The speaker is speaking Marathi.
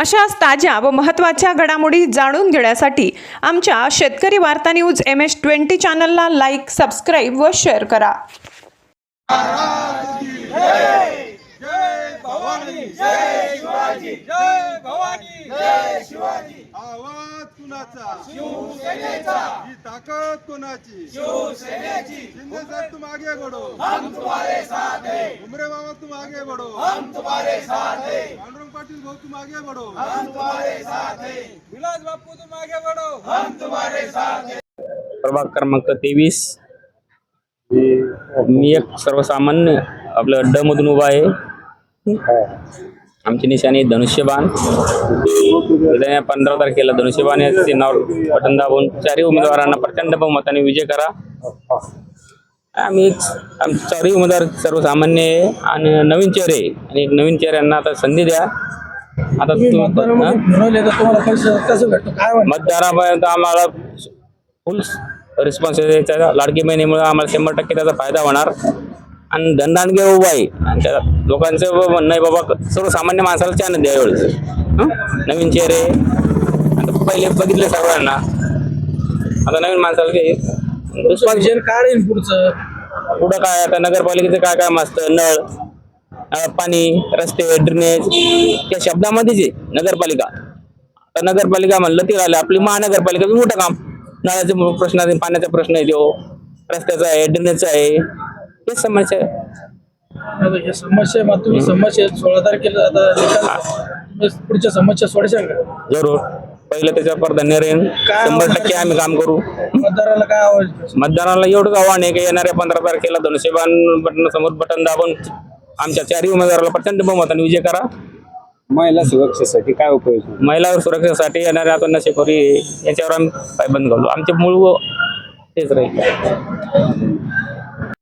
अशाच ताज्या व महत्त्वाच्या घडामोडी जाणून घेण्यासाठी आमच्या शेतकरी वार्ता न्यूज MS20 चॅनलला लाईक, सबस्क्राईब व शेअर करा. जय भवानी जय शिवाजी जय भवानी जय शिवाजी. आवाज कुणाचा? शिवसेनेचा. ही ताकद कोणाची? शिवसेनेची. शिंदे साहब तुम आगे बढ़ो, हम तुम्हारे साथ हैं. उमरे बाबा तुम आगे बढ़ो, हम तुम्हारे साथ हैं. पांडुरंग पाटील भाऊ तुम आगे बढ़ो, हम तुम्हारे साथ हैं. विलास बापू तुम आगे बढ़ो, हम तुम्हारे साथ हैं. प्रभाग क्रमांक 23. मी एक सर्वसामान्य आपलं ड मधून उभा आहे. आमची निशाणी धनुष्यबाण. 15 तारखेला धनुष्यबाण या चिन्हावर बटन दाबून चारही उमेदवारांना प्रचंड बहुमताने विजय करा. आम्ही चारही उमेदवार सर्वसामान्य आहे आणि नवीन चेहरे आणि नवीन चेहऱ्यांना आता संधी द्या. आता मतदारापर्यंत आम्हाला फुल रिस्पॉन्सिबिलिटी, लाडकी बहिणीमुळे आम्हाला 100% त्याचा फायदा होणार. आणि धनदानगे उभा आहे आणि त्या लोकांचं म्हणणं आहे बाबा सर्वसामान्य माणसाला चान्स द्या. एवढंच नवीन चेहरे आता पहिले बघितले सर्वांना, आता नवीन माणसाला विजन काय येईल पुढं काय आता नगरपालिकेचं काय काम असतं, नळ पाणी रस्ते ड्रेनेज त्या शब्दामध्येच आहे नगरपालिका. आता नगरपालिका म्हणलं ती राहिलं आपली महानगरपालिका मोठं काम. नळाचे प्रश्न आहे, पाण्याचा प्रश्न आहे, तो रस्त्याचा आहे, ड्रेनेजचा आहे, हे समस्या आहे. समस्या मग तुम्ही समस्या 16 तारखेला पुढच्या समस्या सोडशाल का? जरूर. पहिलं त्याच्या प्राधान्य राहील. 100% आम्ही काम करू. मतदाराला काय आवाज? मतदाराला एवढंच आव्हान आहे की येणाऱ्या 15 तारखेला धनुष्यबाण बटन समोर बटन दाबून आमच्या चारही उमेदवाराला प्रचंड बहुमताने विजय करा. महिला सुरक्षेसाठी काय उपाय? महिला सुरक्षेसाठी येणाऱ्या आता नशेखोरी याच्यावर आम्ही पायबंद घालू. आमचे मूळ तेच राहील.